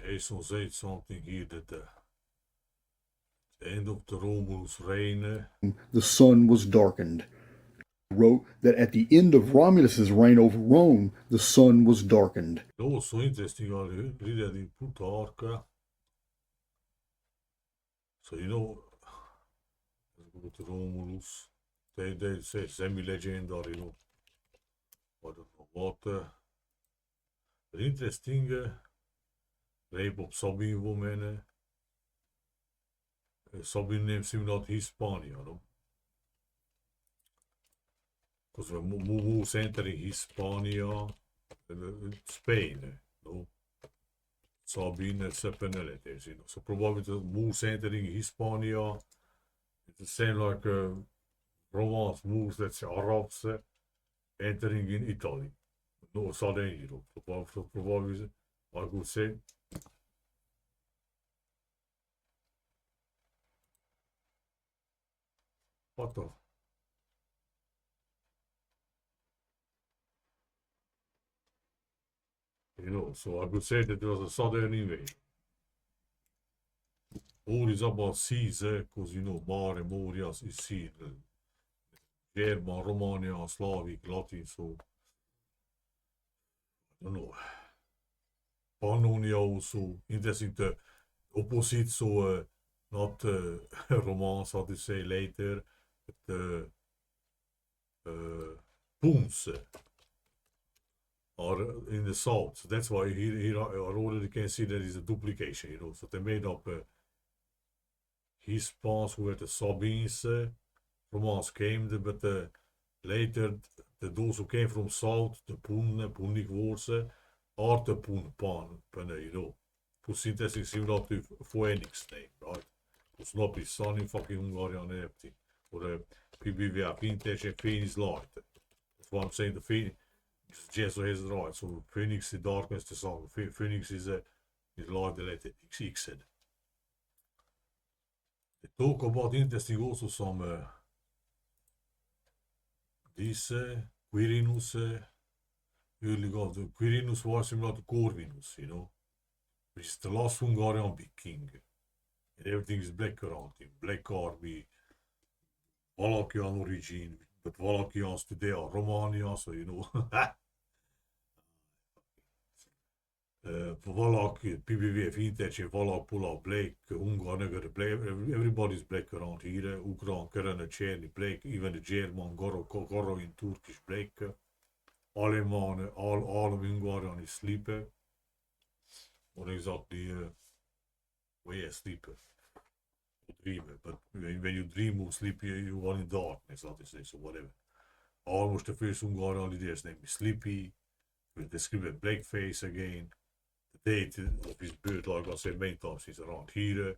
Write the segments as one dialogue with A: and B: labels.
A: Jason said something here that the end of the Romulus reign.
B: The sun was darkened. Wrote that at the end of Romulus's reign over Rome, the sun was darkened.
A: That was so interesting. I read that in Plutarch. So you know, with Romulus, they say semi-legendary, you know. I don't know what. Interesting rape of sabin women. Sabin names him not Hispania, no? Because we move entering Hispania, Spain, no? Sabin and Sepenelites, you know. So probably the moves entering Hispania, it's the same like Romance moves, let's say Arabs entering in Italy, no Southern Europe. Probably, I could say. What the? You know, so I could say that there was a southern invasion. All is about seas, because you know, Mare, Moria is sea. German, Romania, Slavic, Latin, so I don't know. Pannonia also interesting. The opposite, so not Romance, how to say later, but Puns are in the south. So that's why here I already can see there is a duplication, you know. So they made up hispans who were the Sabines. Romans came, but later those who came from south, the Punic wars, are the Pan, you know. Plus interesting similar to Phoenix name, right? Plus not be sunny fucking Hungarian and everything. Or PBV vintage and Phoenix light. That's why I'm saying the Phoenix. Jesu has right. So Phoenix is darkness, the sun. Phoenix is light, the letter XX. They talk about interesting also some this Quirinus, early god. Quirinus was similar to Corvinus, you know, which is the last Hungarian big king. And everything is black around him. Black army, Wallachian origin, but Wallachians today are Romania, so you know. Wallach, PBV, vintage, Wallach, pull black, Ungar, black, everybody's black around here. Ukraine, Kerene, Cherny, black, even the German, Goro in Turkish black. Aleman, all of Hungarian is sleeper. Or exactly, sleeper. Dreamer, but when you dream of sleep, you are in darkness, that is so whatever. Almost the first Hungarian leader's name is Sleepy, with the script blackface again. The date of his birth, like I said many times, is around here.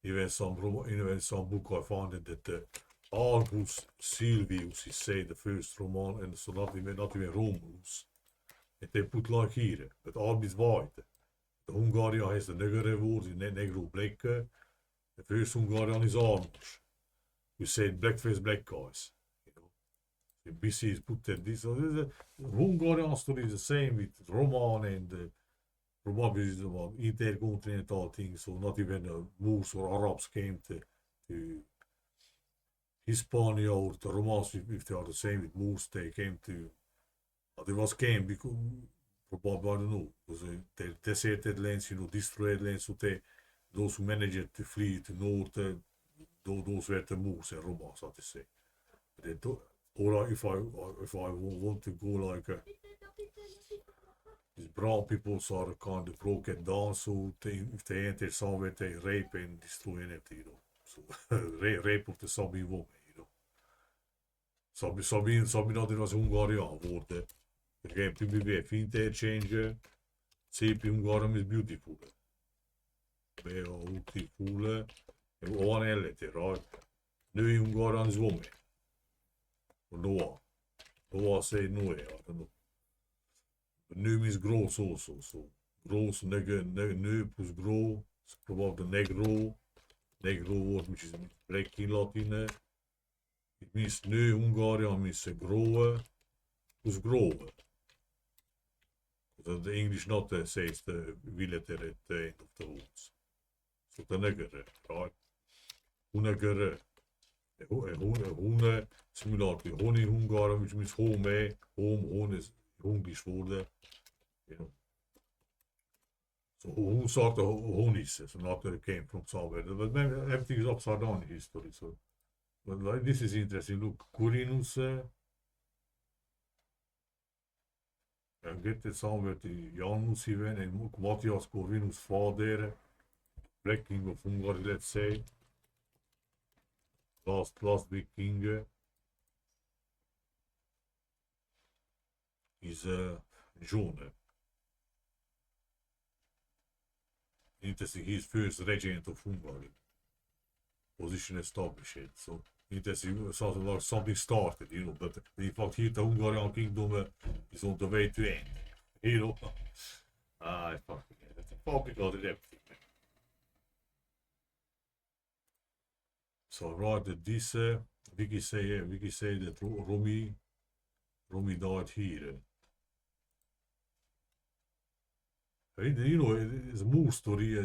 A: Even some book I found that Albus Silvius is say the first Roman, and so not even Romulus. And they put like here, but Albus white. The Hungarian has the negere word, the negro black. The first Hungarian is Arnos. We said blackface black guys. You know, the BC is put that this. So the Hungarian story is the same with Roman and probably about intercontinental things. So not even Moors or Arabs came to Hispania or the Romans, if they are the same with Moors, they came to. They was came because probably I don't know because they deserted lands, you know, destroyed lands. So those who managed to flee to north, those were the Moors and Romans, so to say. Or if I want to go like these brown people are kind of broken down, so if they enter somewhere, they rape and destroy anything, you know. So rape of the Sabine woman, you know. Sabine hade was Hungarian word. Again, PBV, interchange. CP Hungarian is beautiful. Beautiful. One elete, right? Nu i Hungarian is woman. Noah. Noah say Noe, I don't know. Nu means gross also, so gross, nu plus grow, so probably negro word which is black in Latin. It means nu Hungarian means grow plus grow. The English not says the villager at the end of the words. So the negere, right? Hunegere. Hune, similar to honey Hungarian, which means home, home is Hungisch worden. You know. So who sort of honis, so not that it came from somewhere. But maybe everything is upside down in history. So, but like, this is interesting. Look, Quirinus, and get it somewhere to Janus even, and Matthias Corvinus' father, Black King of Hungary, let's say. Last big king is John. Interesting, he's first regent of Hungary. Position established. So interesting, something started, you know, but in fact here the Hungarian kingdom is on the way to end. You know. I fucking hate it. Complicated everything. So right that this Wiki say that Romy died here. You know, it's a more story.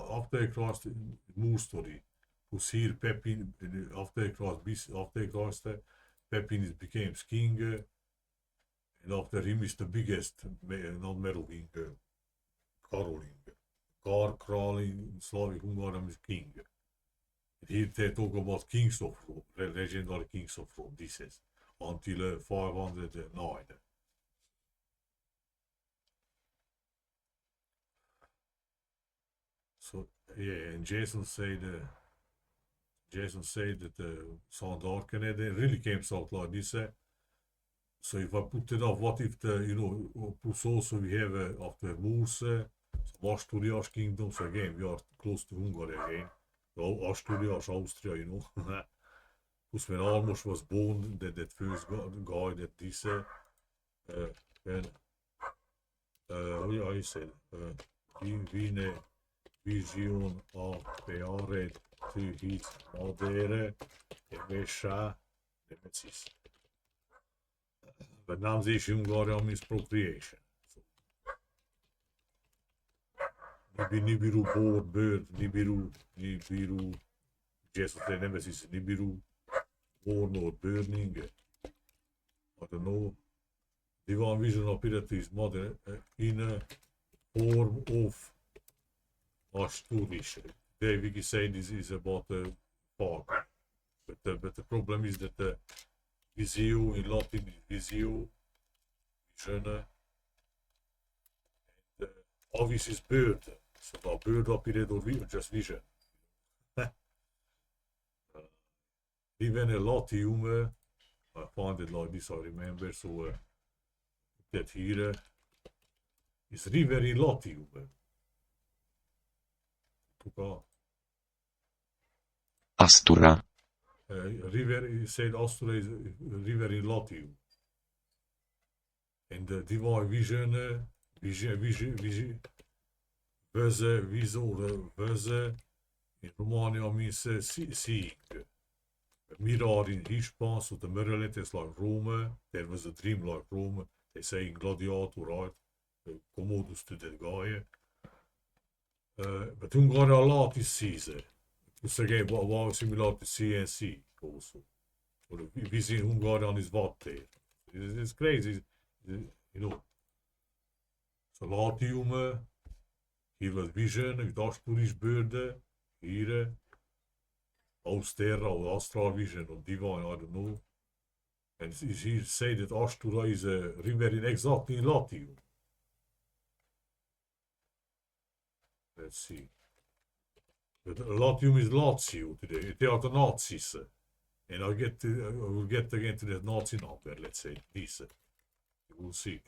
A: After Christ, more story. Who's here Pepin after Christ, Pepin became king, and after him is the biggest, not meddling, Caroling. Karl in Slavic Hungarian is king. Here they talk about kings of Rome, legendary kings of Rome. This is until 509. So yeah, and Jason said that Saint Darknet really came out like this. So if I put it off, what if the plus also we have after Moors, Asturias kingdom. So again, we are close to Hungary again. Asturias, Austria, you know. Plus when Almos was born, that first guy that this and how you said Vine vision of Beared to his mother, Emesha, Nemesis. But now this Hungarian means procreation. So, Nibiru bird, Nibiru, Jesus the Nemesis, Nibiru, born or burning. I don't know. Divine vision appeared to his mother in a form of Asturish. They we can say this is about the park. But the problem is that the visio in Latin is visio, vision, and obvious is bird. So now bird appeared or just vision. Even a Latium, I found it like this, I remember, so that here is river in Latium.
C: Astura.
A: River, he said Astura is river in Latium. And the divine vision, vision, in Romania means seeing. Mirror in hispans, so the mirror is like Rome. There was a dream like Rome. They say in Gladiator, right? Commodus to that guy. But Hungary a lot is Caesar. Plus again, what similar to CNC also. Or we see Hungarian is what there. It's crazy, you know. So Latium, hier was vision, ik dacht beurden, hier, Austera or astral vision or divine, I don't know. And he said that Astura is a river in exactly in Latium. Let's see. But Latium is Lazio today. They are the Nazis. And I will get again to the Nazi number, let's say, this. You will see.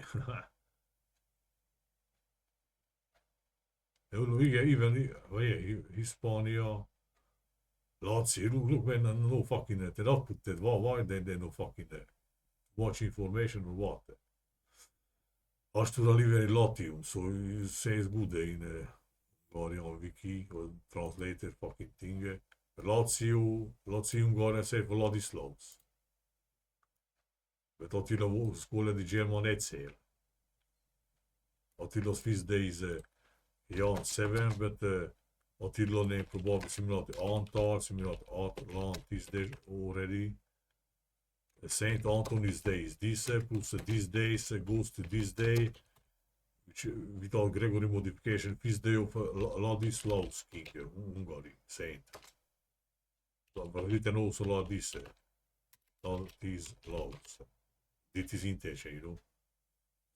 A: Even Hispania, Lazio, look, man, no fucking, they not put that, why they no fucking much information or what? Astura live in Latium, so it says good in Hungarian wiki or translator fucking thing. Lazio Hungarian say Vladislaus. Bet Attila skola di German egyszer. Attila's feast days, yeah, 7, but Attila name probably similar to Antar, similar to Atlantis there already. Saint Anthony's Day is this, plus this day goes to this day, which without Gregory modification, feast day of Ladislaus King, Hungary, Saint. But written also Ladislaus. Dit is intention, you know.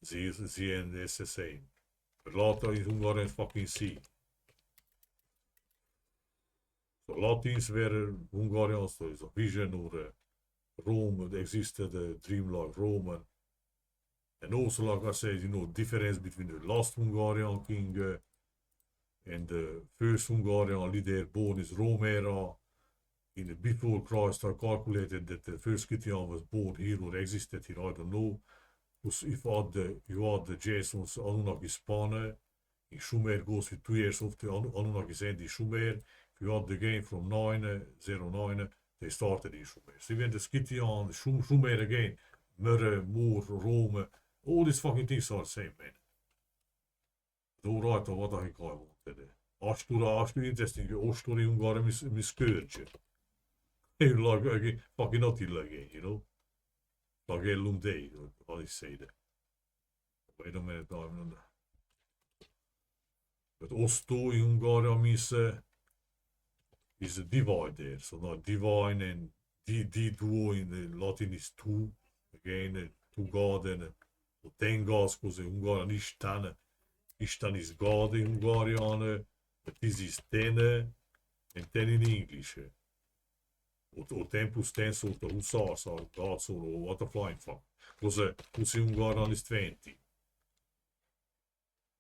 A: Z and S the same. But later in Hungarian fucking C. So Latins were Hungarian stories of vision or Rome existed a dream like Roman. And also, like I said, you know, difference between the last Hungarian king and the first Hungarian leader born is Rome era. In the before Christ, I calculated that the first Christian was born here or existed here, I don't know. Because if you add the Jason's Anunnaki spanner, in Sumer goes with 2 years of the Anunnaki's end in Sumer. If you add the game from 909, they started in Sumer. So even the Scythian, Sumer again, Murre, Moor, Rome, all these fucking things are the same, man. Då right of what I think I wanted. Ashtura, interesting, Ashtura Ungarn is scourge. Like fucking Attila again, you know? Like a long day, how do you say that? Wait a minute, I'm But Osto in Hungarian means is a divide there. So not divine and di duo in the Latin is two. Again, two God and ten gods because in Hungarian Isten. Isten is God in Hungarian. But this is ten and ten in English. Or 10 plus 10 so the hussars are gods or what a flying fuck. Because in Hungarian is 20.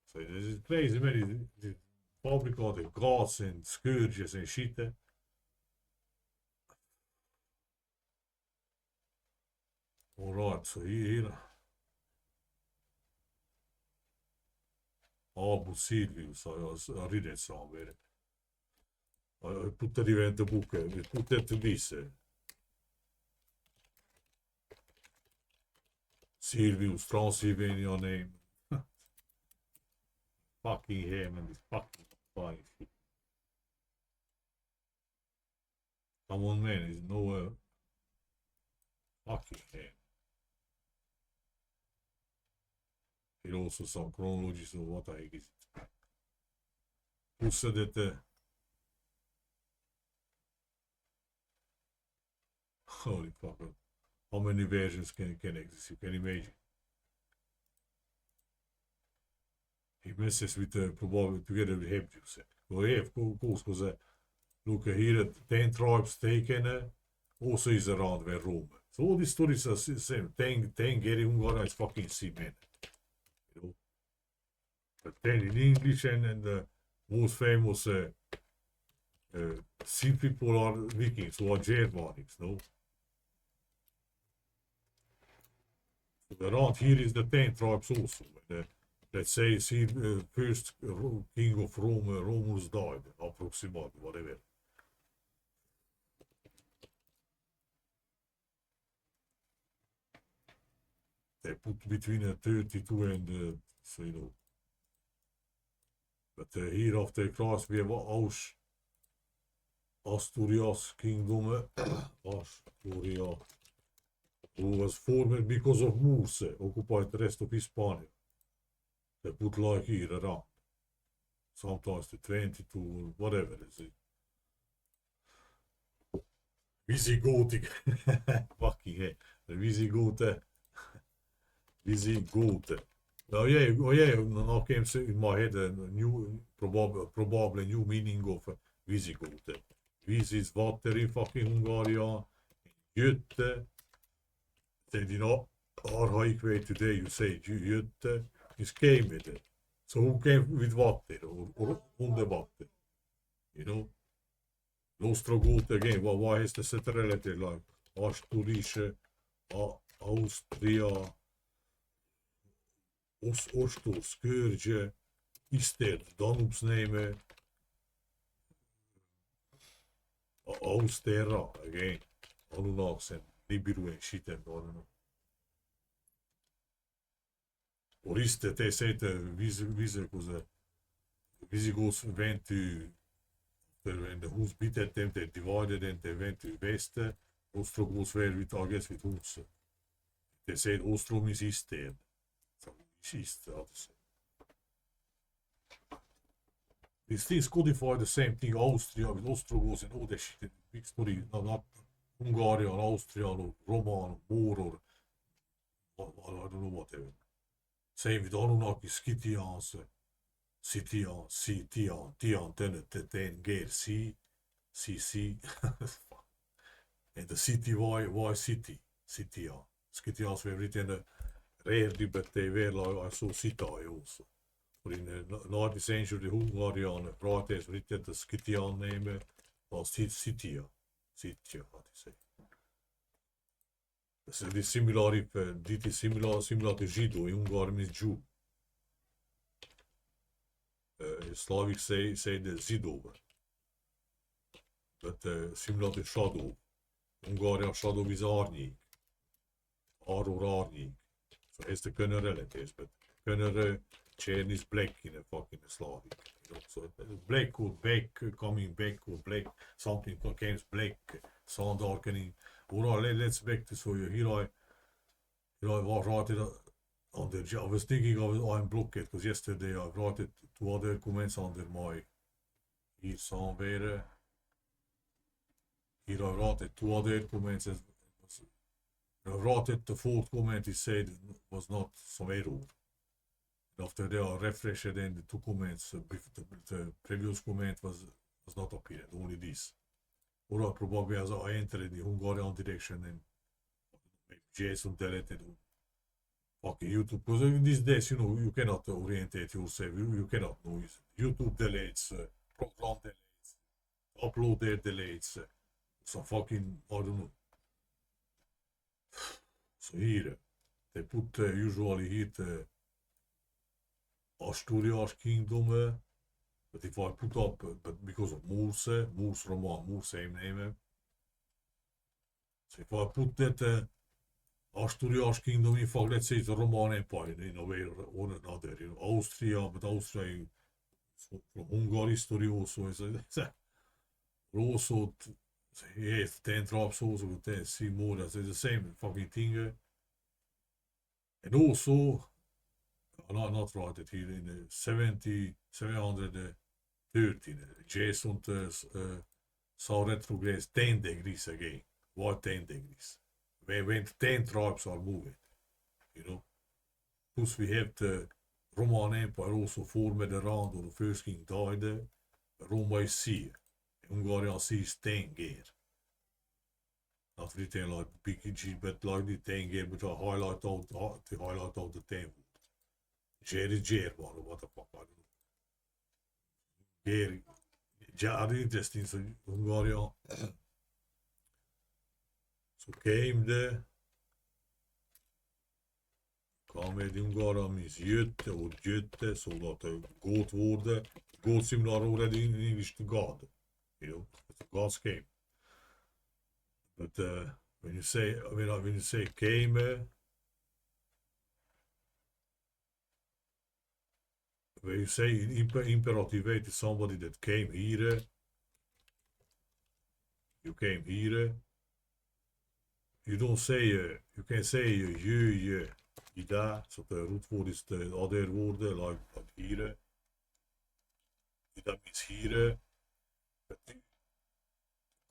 A: So this is crazy, man. The public are the gods and scourges and shit. Alright, so here. Albus Silvius, I read it somewhere. I put that in the book, I put that to this. Silvius, Transylvanian name. Fucking him and this fucking flying shit. Come on, man, there's no fucking him. Here also some chronologies of what the heck is it. Who said that holy fuck, how many versions can exist? You can imagine. He messes with probably together with Hebrews. Well, yeah, of course, because look here at 10 tribes taken, also is around where Rome. So all these stories are the same. 10 Gary Hungarian is fucking cement. You know? But 10 in English and the most famous sea people are Vikings, who are Germanics, no? So around here is the 10 tribes also. Let's say first king of Rome, Romulus died, approximately, whatever. They put between 32 and, so you know. But here after Christ we have Asturias kingdom, Asturia, who was formed because of Moors, occupied the rest of Hispania. They put like here around. Sometimes to 22, whatever is it. Visigothic. Fucking hell. The Visigoth. Oh yeah, now came in my head a new, probably new meaning of Visigoth. Vis is water in fucking Hungarian. Götte. Then you know, archaic way today you say Götte. Is came with it. So who came with water or under water? You know? Ostrogoth again, why is the centrality like Asturische, Austria, Ostor, Scourge, Ister, Danube's name, Austera again, Anunnaks and Nibiru and shit and I don't know. Or is that they say the Visigoths went to when the Huns beat at them, they divided and they went to west. Ostrogoths were with I guess with Huns. They said Ostrom is east there. So it's east, how to say. These things codify the same thing, Austria with Ostrogoths and all that shit. Big story, no, not Hungarian, Austrian, or Roman, Moor, or I don't know, whatever. Same with Anunnaki, Scythians, Tian, Ten, Ger, C, and the city, why city? Scythian. Scythians were written rarely, but they were like, I saw Scythia also. But in the 19th century, Hungarian writers written the Scythian name was Scythia, how do you say? So this similar, it is similar to Žido. In Hungarian means Jew. Slavic say the Zidov, but similar to shadow. Hungarian shadow is árnyék. Aror árnyék. So it's the kunnen relatives, but kunnen chain is black in a fucking Slavic. You know? So black or back, coming back or black, something comes black, sun darkening. Alright, let's back to so here I was writing on the. I was thinking I'm blocked because yesterday I wrote 2 other comments under my here somewhere. Here I wrote 2 other comments. I wrote the 4th comment he said was not some error. After they are refreshed, then the 2 comments, the previous comment was not appearing, only this. Or probably as I entered the Hungarian direction and maybe Jason deleted fucking YouTube. Because in these days, you cannot orientate yourself. You cannot know. YouTube deletes, program deletes, uploader deletes, some fucking, I don't know. So here, they put usually here the Asturias kingdom. But if I put up, but because of Moor's Roman, Moor's same name. So if I put that Asturias kingdom, in fact, let's say it's the Roman Empire in a way or another, Austria, but Austria from Hungary history also is also 10 tribes also, 10 see more, that's the same fucking thing. And also, not right it here in the 713, Jason saw retrograde 10 degrees again. Why 10 degrees? When 10 tribes are moving, Plus we have the Roman Empire also formed around, or the first king died. Rome is sea. Hungarian sea is 10 gear. Not written like big G, but like the 10 gear, but I highlight out the 10 wood. Ger is German, or what the fuck, I don't know. Ger, interesting, so Hungarian. So came the Hungarian means Jötte or Jötte, so that goat word. Goat similar already in English to God. Gods came. But when you say came, when you say in imperative way to somebody that came here, you came here. You don't say, you can say je, ida, so the root word is the other word, like here. That means here. But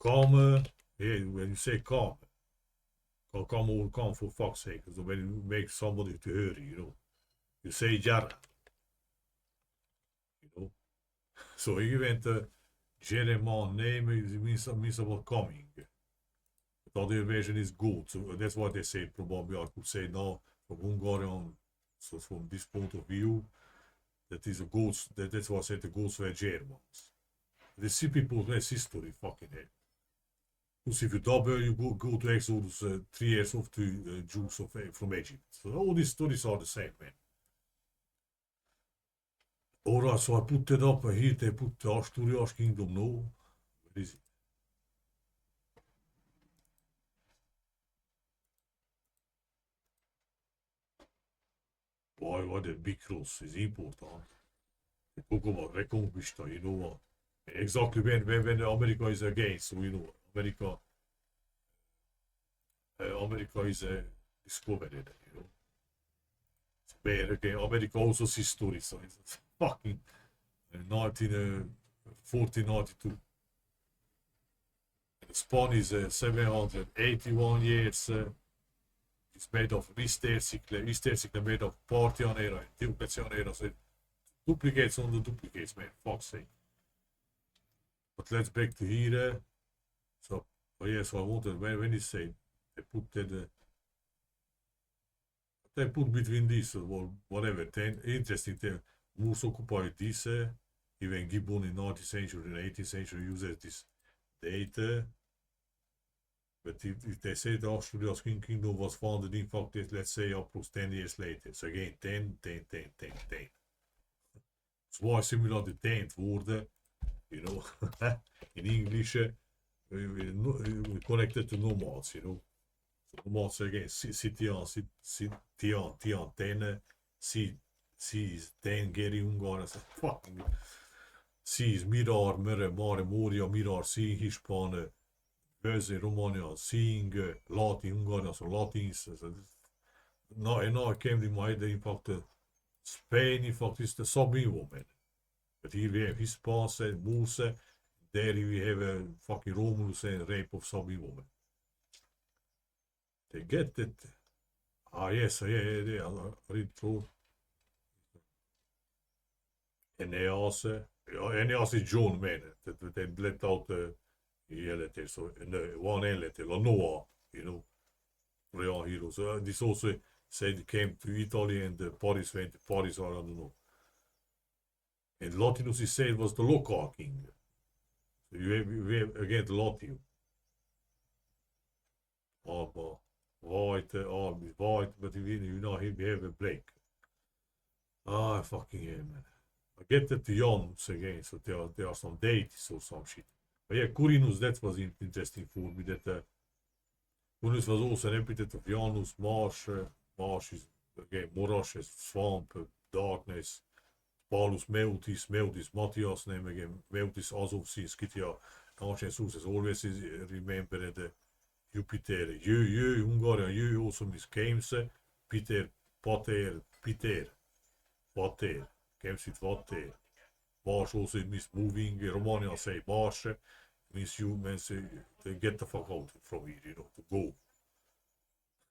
A: come, when you say come for fuck's sake, so when you make somebody to hurry, you say jara. So even the Jeremiah name means about coming. The other version is good, so that's what they say. Probably I could say now from Hungarian, so from this point of view, that is a goats. That's why I said the goats were Germans. The sea people has history, fucking hell. Because if you double, you go to Exodus 3 years of the Jews from Egypt. So all these stories are the same, man. Alright, so I put that up here. They put the Asturias kingdom. No, where is it? Why the big cross is important. Talk about reconquista, you know. Exactly when America is against, so you know, America is discovered, you know. So, again, America also sees stories, so it's fucking 1492. The span is 781 years. It's made of Eastercycle made of Parthian era and Diocletian era, so it duplicates on the duplicates, man, fuck's sake. But let's back to here. So, oh yeah, so I wanted, when you say, they put that, they put between these, or whatever, then interesting thing, most occupied this, even Gibbon in 19th century and 18th century uses this data. But if they say the Australian Kingdom was founded, in fact, let's say up to 10 years later. So again, 10. So why similar to 10th word, you know, in English, connected to nomads, you know. So nomads again, Tian, 10, C is 10, Geri, Ungarn, fucking, C is Mirar, Mare, Moria, Mirar, C, Hispan, Vöze, Romania, seeing Latin, Hungarian, so Latins. Now it came to my head, in fact, Spain, in fact, is the sabin woman. But here we have hispans and Moors. There we have a fucking Romulus and rape of sabin woman. They get that. Ah, yes, yeah, I read through. Aeneas is John, man. That they let out letter, so one letter, la Noah, you know, real hero. So this also said he came to Italy and Paris went to Paris, or I don't know. And Latinus he said was the local king. So you have again Latium. White, but you know we have a black. Ah, fucking yeah, man. I get that the Janus again, so there are some deities or some shit. But yeah, Quirinus, that was interesting for me. That Quirinus was also an epithet of Janus, marsh. Marsh is again morass, swamp, darkness. Paulus Meltis, Matthias name again, Meltis Azovsi, Scythia, ancient sources always remember the Jupiter, Hungarian, also means games, Peter, Pater, games with Vater. Marsh also means moving, Romanian say marsh, means humans get the fuck out from here, you know, to go.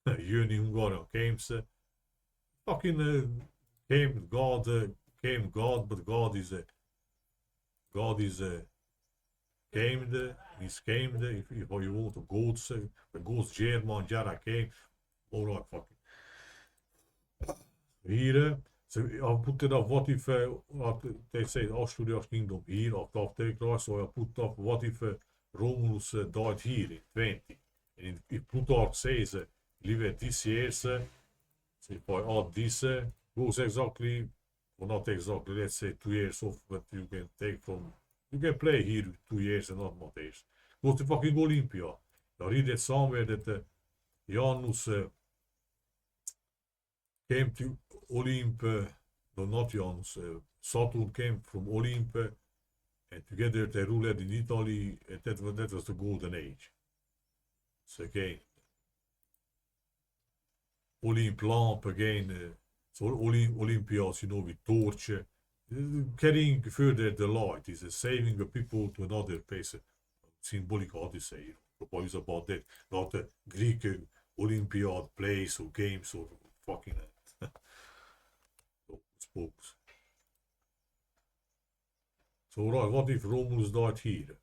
A: Hungarian games, fucking came God, but God is gamed, means gamed, if you want to gods, the gods German, Jara came, all right, fucking. Here, so I put it up, what if, they say Australia's kingdom here, after so I put up, what if Romulus died here in 20, and if Plutarch says, live at this years, so if I add this, goes exactly, well not exactly, let's say 2 years off, but you can take from, you can play here 2 years and not more days. Go to fucking Olympia. I read it somewhere that Janus came to Olymp, no not Janus, Saturn came from Olymp, and together they ruled in Italy, and that was the golden age. So again, Olymp lamp again, so Olympias, you know, with torch, carrying further the light is saving the people to another place. Symbolic odyssey, you know, what is about that, not a Greek Olympiad place or games or fucking spokes. So right, what if Romulus died here?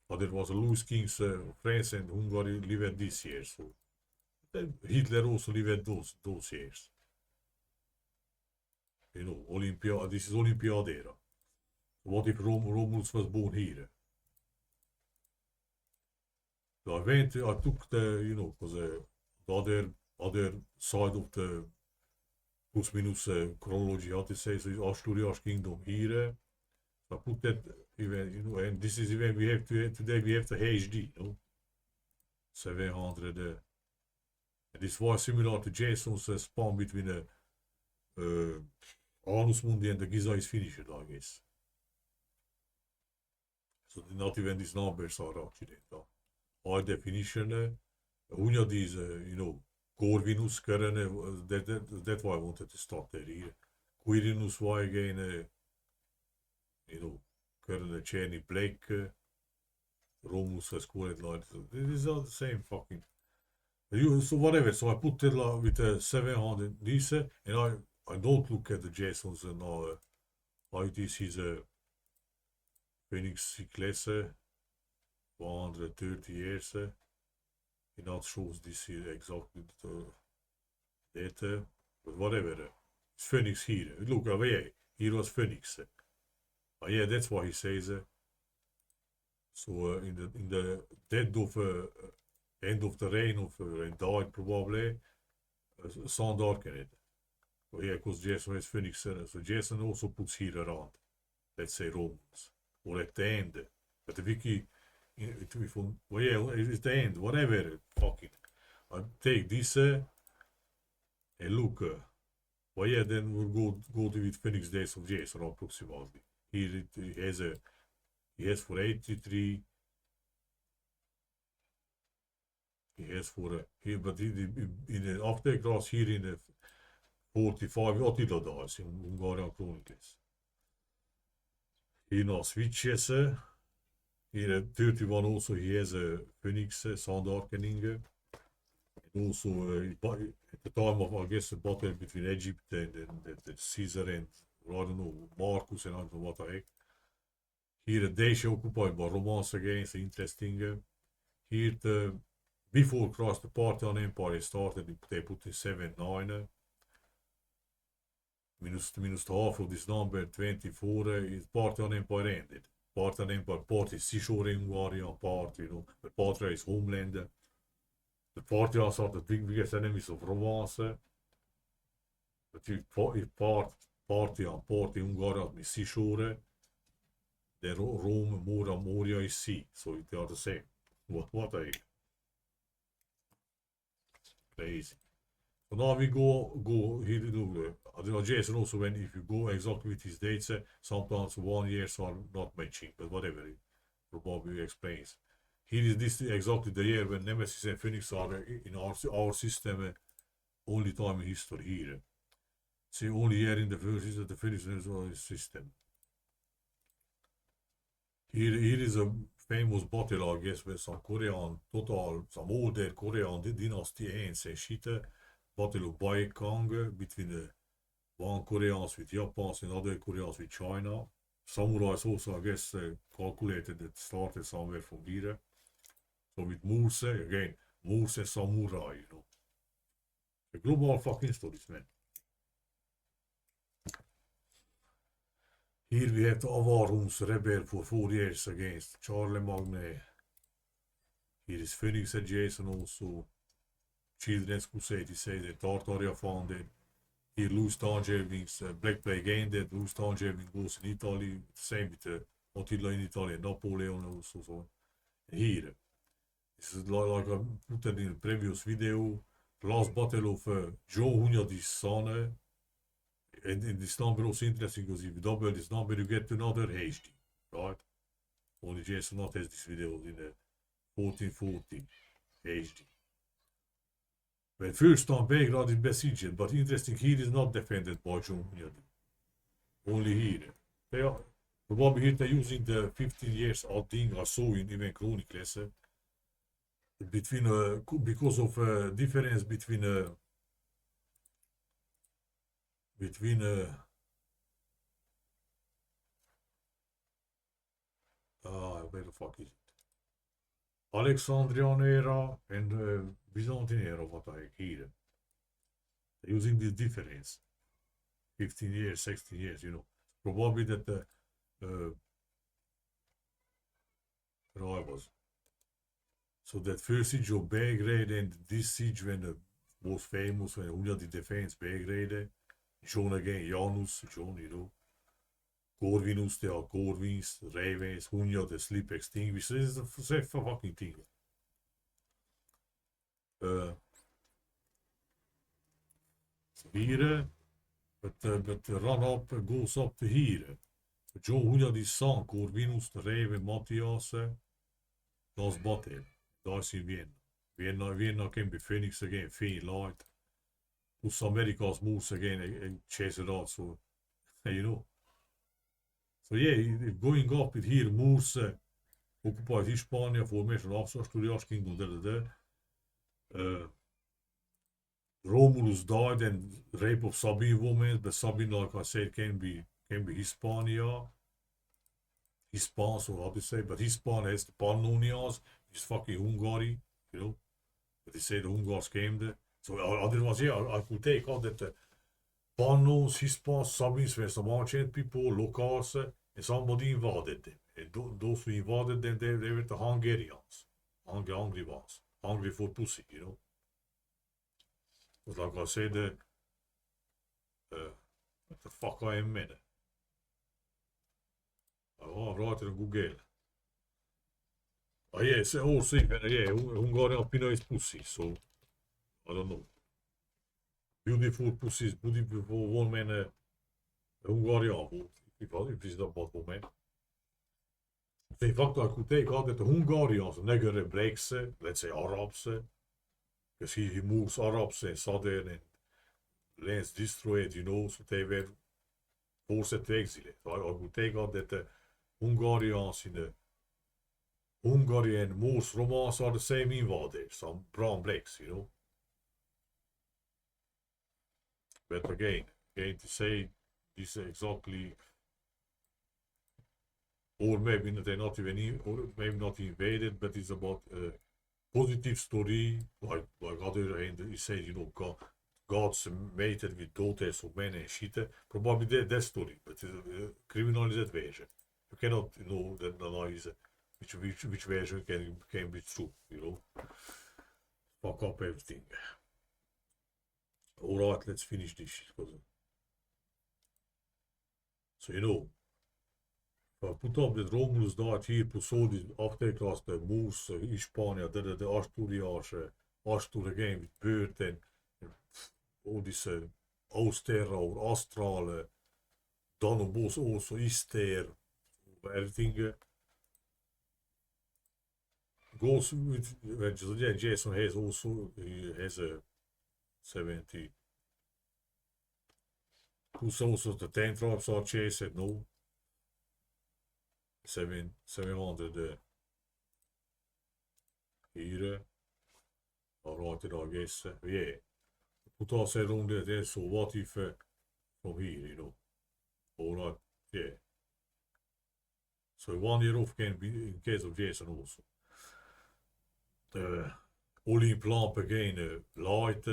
A: But there was a loose kings, France and Hungary lived this year, so then Hitler also lived those years. You know, Olympia, this is Olympiad era. What if Romulus was born here? So I took the, you know, because the other side of the plus minus chronology, how to say, so is Asturias kingdom here. So I put that even, you know, and this is even we have today we have the HD, you know, 700, and This was similar to Jason's spawn between the anus mundi and the giza is finished, I guess. So not even these numbers are accidental. High definition, Hunja these, Corvinus current, that's why I wanted to stop there here. Quirinus why again, current Cherny Blake, Romus has called it like, these are the same fucking. So whatever, so I put it with the 700 this, and I don't look at the Jasons and how this is a Phoenix class, 130 years, and that shows this here exactly the data, but whatever, it's Phoenix here, look away, here was Phoenix, yeah, that's why he says, so in the dead of end of the reign of and died probably, sun darkened. Well, yeah, because Jason has Phoenix, so Jason also puts here around, let's say Romans, or at the end. But the wiki, well, yeah, it's the end, whatever, fucking. I take this and look, well, yeah, then we'll go to with Phoenix Days of Jason approximately. Here he has for 83. He has for here, but in the afterclass here in the 45 Attila dies in Hungarian Chronicles. Here now switches. Here at 31 also he has a Phoenix Sun Darkening. And also at the time of I guess the battle between Egypt and the Caesar and I don't know Marcus and I don't know what the heck. Here Dacia occupied by Romans again, it's interesting. Here the before Christ the Parthian Empire started, they put in 7-9. Minus half of this number, 24, is Parthian Empire ended. Parthian Empire, part is seashore in Hungarian, part, but Partria is homeland. The Parthians are the biggest enemies of Romans. But if Parthian, part in Hungarian is seashore, then Rome, Moria is sea, so they are the same. What a crazy. So now we go here to Jason also when if you go exactly with his dates, sometimes 1 year are not matching, but whatever it probably explains. Here is this exactly the year when Nemesis and Phoenix are in our system, only time in history here. See, only year in the first is the Phoenix system. Here is a famous battle, I guess, with some some older Korean dynasty ends and shit. Battle of Baekang between the one Koreans with Japans and other Koreans with China. Samurais also, I guess, calculated that started somewhere from here. So with Morse, again, Morse samurai, The global fucking stories, man. Here we have the Avarums rebel for 4 years against Charlemagne. Here is Phoenix and Jason also. Children's Crusade, he says that Tartaria founded. Here Louis Tangerving's Black Plague ended. Louis Tangerving goes in Italy. Same with Attila in Italy and Napoleon also. So here, this is like I put it in the previous video. The last battle of Joe Hunyadi's son. And this number also interesting because if you double this number, you get another HD, right? Only Jason not has this video in the 1440 HD. When first time Belgrade is besieged, but interesting, here is not defended by John Hunyadi. Only here. They are probably here they're using the 15 years old thing I saw in even Chronicles. Between because of difference between where the fuck is it? Alexandrian era and Byzantine era, what I hear. They're using this difference. 15 years, 16 years, Probably that where I was. So that first siege of Belgrade and this siege when the most famous when Hunyadi defends Belgrade. John again, Janus, John, Corvinus, they are Corvins, Ravens, Hunya, the sleep extinguished. This is the same fucking thing. So here, but run up goes up to here. Joe hoe die song, Corvinus, de Reve, Matthias, das Battle. Da ist in Wien. Vienna can be Phoenix again, Feen light. Plus America's moves again and chase it out, so you know. So yeah, going up with here moves occupied Hispania, formation after Asturias kingdom, Romulus died and rape of Sabin women, but Sabin, like I said, can be Hispania. Hispans, or how to say, but Hispan has the pannons, is fucking Hungary, you know. But they say the Hungars came there. So otherwise, yeah, I could take all that pannons, Hispans, Sabins were some ancient people, locals, and somebody invaded them. And those who invaded them, they were the Hungarians, hungry ones, hungry for pussy, you know. But like I said, what the fuck I am in. Oh, right in Google. Oh yes, also yeah, Hungarian Pino is pussy, so I don't know. Beautiful pussies, beautiful woman, Hungarian, if it's not bad woman. In fact, I could take out that the Hungarians, negere breaks, let's say Arabs, because he moves Arabs and southern and lands destroyed, you know, so they were forced to exile. So I could take out that the Hungarians in the Hungary and most Romans are the same invaders, some brown blacks, you know. But again to say this exactly, or maybe they're not even, or maybe not invaded, but it's about a positive story, like other hand, he said, you know, God's mated with daughters of men and shit. Probably that story, but criminal is that version. You cannot know that analyze which version can be true, you know. Fuck up everything. Alright, let's finish this shit. So you know, if I put up that Romulus died here, plus all these afterclass, the Moors, Hispania, the Asturias, Astur again with Beurt and all this Austerra or Astral, donno also Ister, everything. Goes with yeah, Jason has also has a 70. Who's also the 10 tribes are chased, no 700 here. Alright, I guess yeah. Put us around there, so what if from here, you know? Alright, yeah. So 1 year off can be in case of Jason also. Olymp lamp again, light,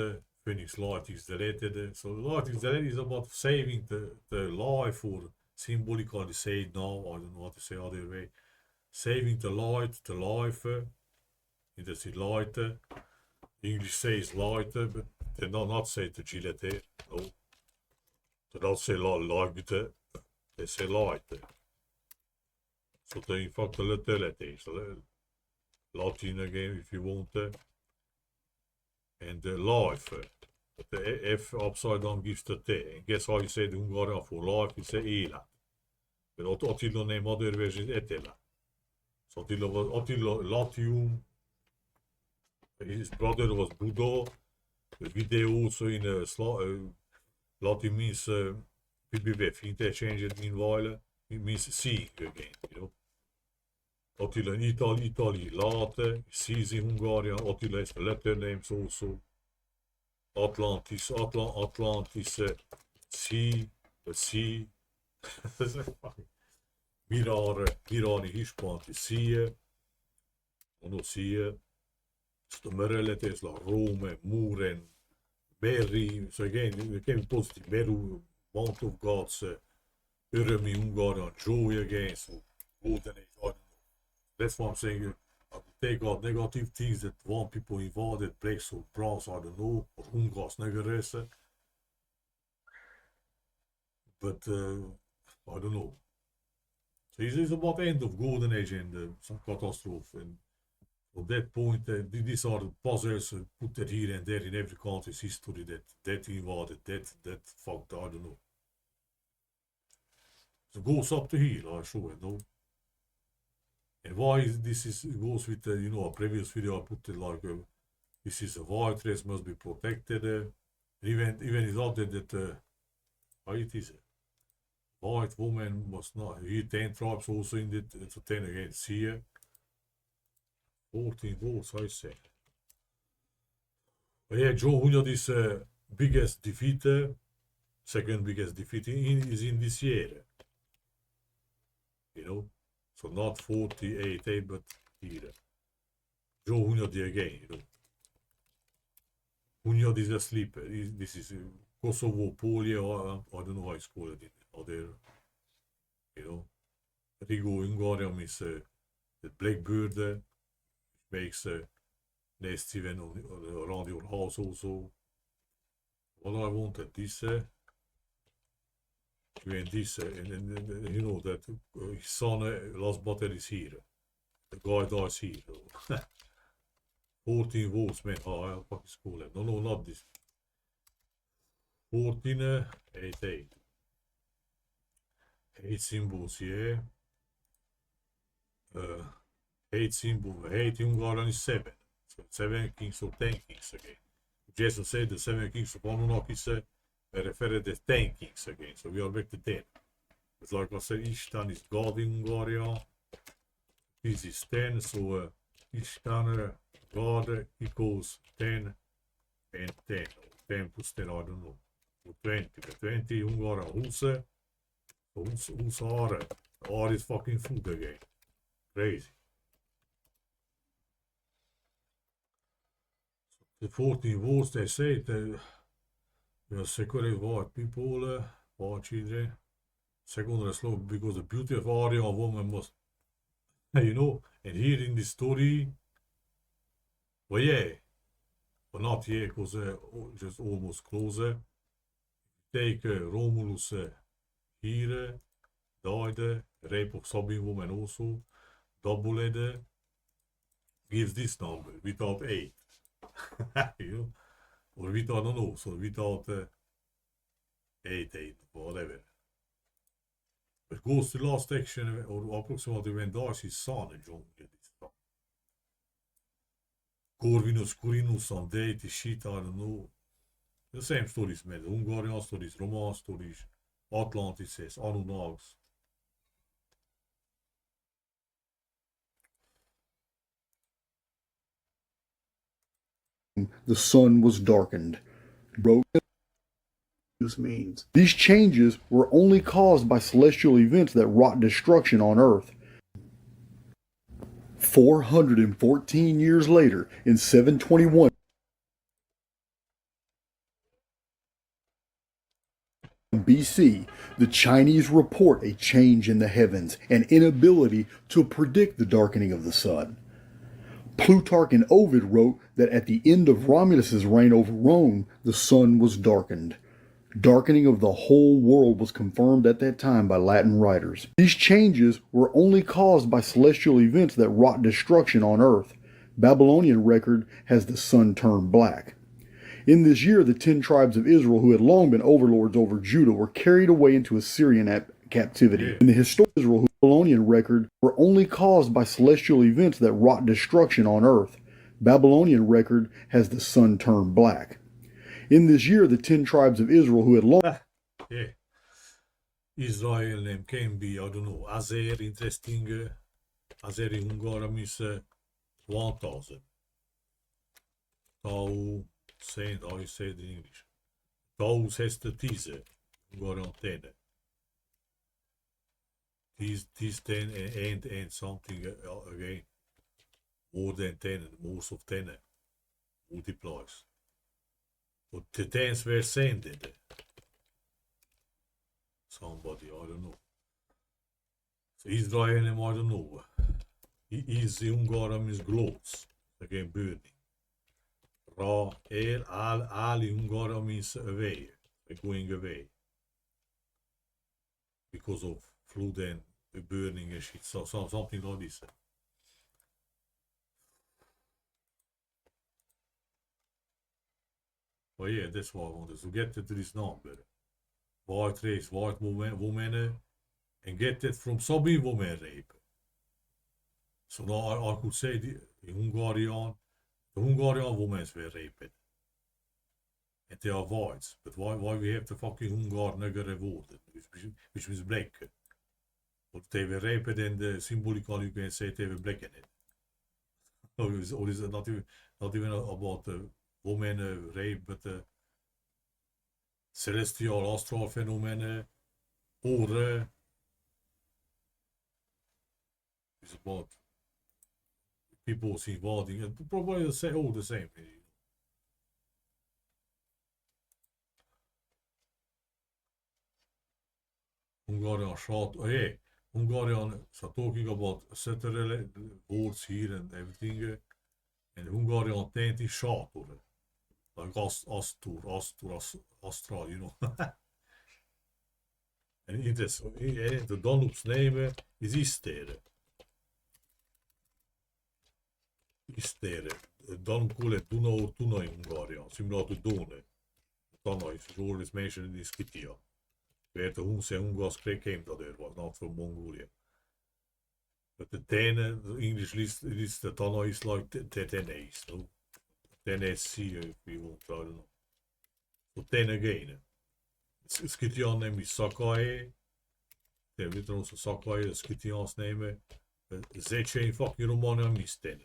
A: Phoenix light is deleted. So light is deleted is about saving the life, or symbolically say it now, I don't know what to say other way. Saving the light, the life, it is light. English says light, but they not say the gillette, no. They don't say light, they say light. So they in fact the letter is Latin again if you want, and life. The F upside down gives the T. And guess how you say the Hungarian for life? You say élet. But Attila name other version is Etela. So Attila Latium. His brother was Buddha. The video also in Latin means BBF. Interchange it meanwhile. It means sea again, you know. Attila in Italy, Late, seas in Hungarian, Attila has the letter names also. Atlantis, sea, Mirani, Hispanti, sea, ono sea, Stomere letters like Rome, Muren, Mary, so again, it can be positive, Meru, Mount of Gods, Uremi, Hungarian, joy again, so golden age, I don't know. That's what I'm saying. I would take out negative things that one people invaded, blacks or browns, I don't know, or Hungars, negeres. But I don't know. So it's about the end of golden age and some catastrophe. And From that point, these are the puzzles put that here and there in every country's history that invaded, that fucked, I don't know. So it goes up to here, I show it, no? And why this is goes with a previous video I put it like this is a white race must be protected. Even it's out there that how it is white woman must not. Here 10 tribes also in it. So 10 against here. 14 votes, I say. But yeah, Joe Hunyadi's biggest defeat, second biggest defeat is in this year. You know, so not 48, but here. Joe Hunyadi again, you know. Hunyadi is a sleeper. This is Kosovo, Polia, I don't know how it's called it out there. You know, Rigo Ungarium is the blackbird. Makes nest even around your house also. What I wanted this when this and you know that his son last battle is here. The guy dies here. 14 votes, man. Oh, I'll fucking school it. No, not this. 14 8. 8 symbols here. 8 symbol, 8 Hungarian is 7. So 7 kings or 10 kings again. Jason said the 7 kings of Anunnakis referred to 10 kings again. So we are back to 10. It's like I said, Ishtan is God in Hungaria. This is 10. So Ishtan, God equals 10 and 10. 10 plus 10, I don't know. So 20. 20 Hungarian Huse. Huse Are. Are is fucking food again. Crazy. The 14 votes, they say that we are secular white people, white children. Secondary slow because the beauty of Aryan woman must, you know, and here in the story, well, yeah, but not yet, because just almost closer. Take Romulus here, died, rape of sabin woman also, doubled, gives this number without 8. You know, or without, no, so without 8, whatever. But goes to last action, or approximately when dies his son, John. Corvinus, Corinus, and deity shit, I don't know. The same stories, man. Hungarian stories, Roman stories, Atlantis, Anunnaks.
B: The sun was darkened. Wrote means. These changes were only caused by celestial events that wrought destruction on Earth. 414 years later, in 721 BC, the Chinese report a change in the heavens and inability to predict the darkening of the sun. Plutarch and Ovid wrote that at the end of Romulus's reign over Rome, the sun was darkened. Darkening of the whole world was confirmed at that time by Latin writers. These changes were only caused by celestial events that wrought destruction on Earth. Babylonian record has the sun turned black. In this year, the 10 tribes of Israel, who had long been overlords over Judah, were carried away into Assyrian captivity. In the historical Israel, Babylonian record were only caused by celestial events that wrought destruction on Earth. Babylonian record has the sun turned black. In this year, the 10 tribes of Israel, who had long...
A: Yeah. Israel name can be, I don't know, Azer, interesting. Azer in Hungarian is 1000. Tau, saying how you say it in English. Taus has the teaser. Hungarian 10. These 10 and something again. More than 10, most of 10 multiplies. But the 10s were sended. Somebody, I don't know. So Israel, I don't know. Is Hungarian is globes, again burning. Ra, al Hungarian means away, going away. Because of flood and burning and shit, so something like this. But yeah, that's what I wanted. So get to this number. White race, white women, and get that from sabin women rape. So now I could say the Hungarian women were raped. And they are whites. But why we have the fucking Hungar nigger rewarded, which was black. But they were raped and symbolically you can say they were black in it. Or is it not even about the women rape, but the celestial astral phenomena, or it's about people involving it. Probably all the same. Hungarian short. Oh, yeah, Hungarian. So talking about settler words here and everything, and Hungarian tent is short, like astral, you know. En de Danubs nemen is istere. Istere. Danub kuule Dunoi Hungarian. Simulator Done. Tanna is always mentioned in Skythia. Where the Hun Hungar spreek came that there was not from Mongolia. But the Tene, the English list the Tanna is like the Tenes, no? Tennessee, if you want, I don't know. So Tene again. Skythian name is Sakai. They hebben dit onze Sakai, de Skythians nemen. Zece in fucking Romania misten.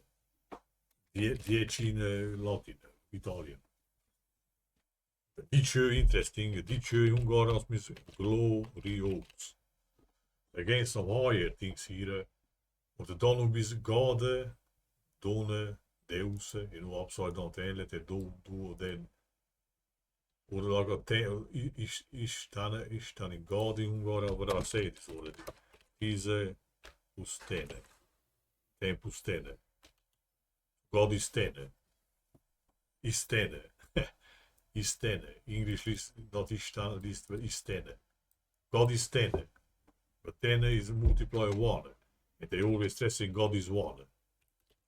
A: 10 in Latin, Italian. Dice interesting, dice Hungarians mis glorious. Again, some higher things here. But the Danube is God, Donne, Deus, you know, upside down, letter do, then. Or like a Istani God in Hungarian, but I say this already. He's a pustene. Ten pustene. God is tene. Istene. Istene. English is not Istana, list, but Istene. God is tene. But tene is multiply one. And they always stressing God is one.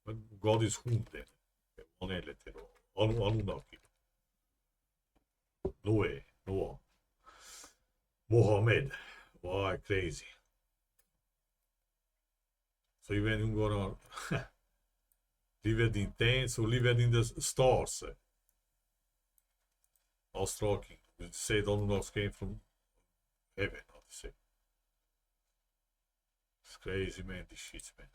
A: But God is hunden. One letter. Anunnaki. Noah. Mohammed. Why crazy. So even Hungarian lived in tents or lived in the stars. Astral king. They say the Anunnaki came from heaven, how to say. It's crazy, man, this shit, man.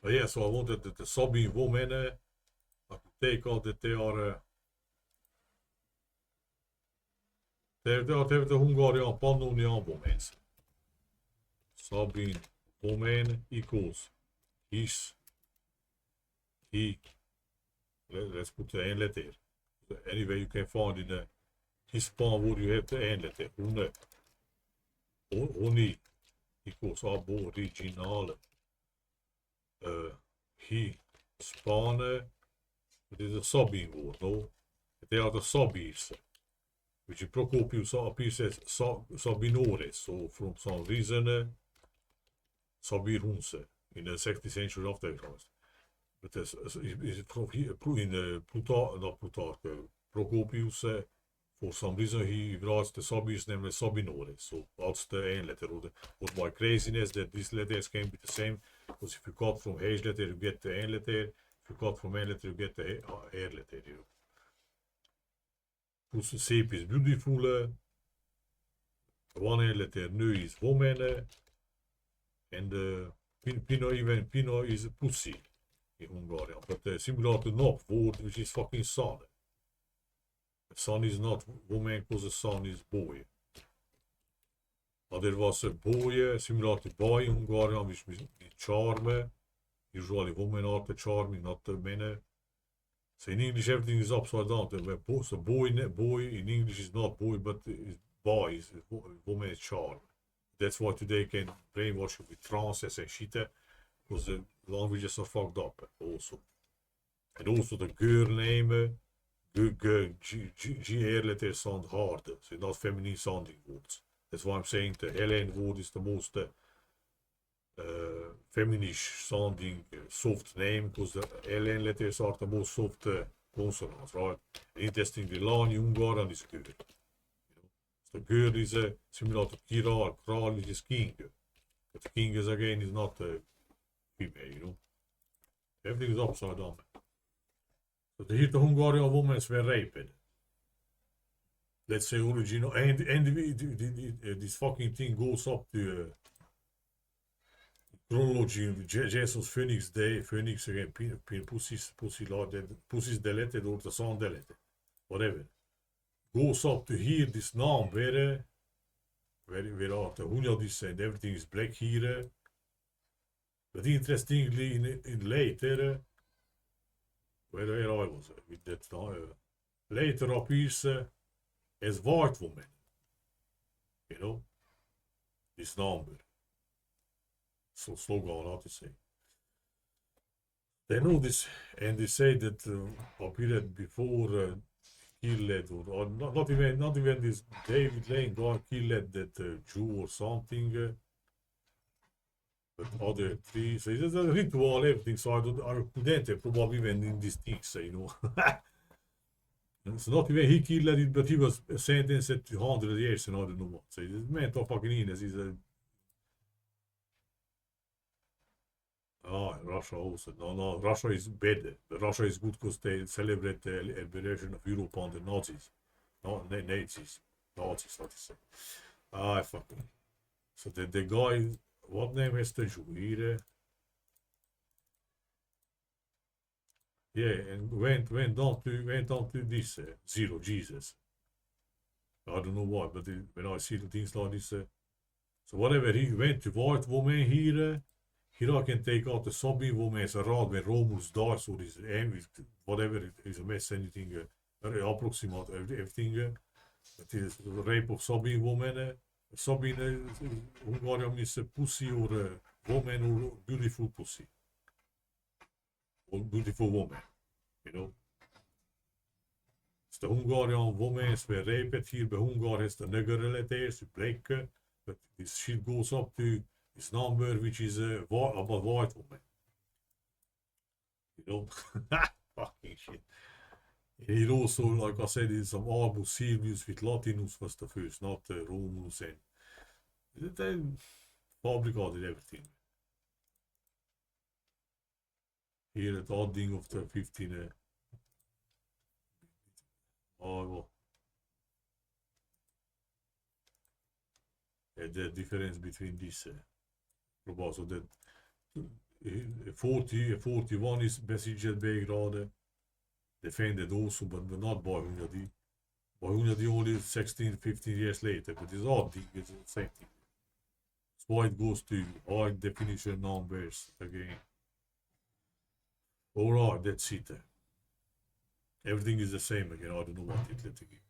A: But yeah, so I wanted that the sabin women, I could take out that they are they're the Hungarian pannonian women. Sabin woman equals he. Let's put the end letter. Anyway, you can find in the hispan word you have the end letter. Honi equals aboriginal. He Spane. Het is een sabin woord, no? They are the sabirs, which Procopius appears as sabinores, so from some reason, sabir hunse, in the 16th century after Christ. But is from here, in Plutarch, Procopius, for some reason he writes the sabirs named sabinores, so that's the end letter. What my craziness that these letters can be the same, because if you cut from H letter, you get the end letter. If you cut from A letter, you get the R letter. Plus shape is beautiful. One letter nu is woman. And Pino is pussy in Hungarian. But similar to knob word, which is fucking son. Son is not woman because the son is boy. But there was a boy, similar to boy in Hungarian, which means charm. Usually women are the charming, not the men. So in English everything is upside down. So boy in English is not boy, but is boy, is woman is charm. That's why today can brainwash you with trances and shit, because the languages are fucked up also. And also the girl name, G letters sound harder, so not feminine sounding words. That's why I'm saying the Helen word is the most feminist sounding soft name because the alien letters are the most soft consonants, right? Interestingly, Lani Ungaran is good. So good is similar to Kira, Kral is king. But the king is again is not a female, Everything is upside down. So here the Hungarian women were raped. Let's say original, and this fucking thing goes up to chronology. Jesus Phoenix Day, Phoenix again, pussies deleted or the song deleted, whatever. Goes up to here this name where the Hunyadis and everything is black here. But interestingly, in later, where I was with that later appears as white woman, this number. So slogan, how to say. They know this, and they say that appeared before killed, or not even this David Lane guy killed that Jew or something. But other three, so it's a ritual, everything. So I couldn't probably even in these things, It's not even he killed it, but he was sentenced to 100 years and I don't know what. So it's meant of fucking illness. Russia also. No, Russia is bad. But Russia is good because they celebrate the liberation of Europe under Nazis. No, Nazis. Nazis, what to say. Fucking. So the guy, what name is the Jew here? Yeah, and went on to this zero Jesus. I don't know why, but when I see the things like this, so whatever he went to white woman here, here I can take out the sabin woman as a rod when Romulus dies or this whatever it is a mess, anything approximate everything. It is rape of sabin woman. Sabin Hungarian is a pussy or a woman or beautiful pussy. Or beautiful woman, It's the Hungarian women were raped here by Hungar has the nigger relatives to black, but this shit goes up to this number which is about white woman. Fucking shit. And it also, like I said, is some Albus Silvius with Latinus was the first, not Romulus, and they fabricated everything. Here at adding of the 15. The difference between this so that 41 is besieged Belgrade, defended also, but not by Hunyadi. By Hunyadi only 16, 15 years later, but it's adding, it's the same thing. That's why it goes to high definition numbers again. Alright, that's it. Everything is the same again. I don't know what it let again.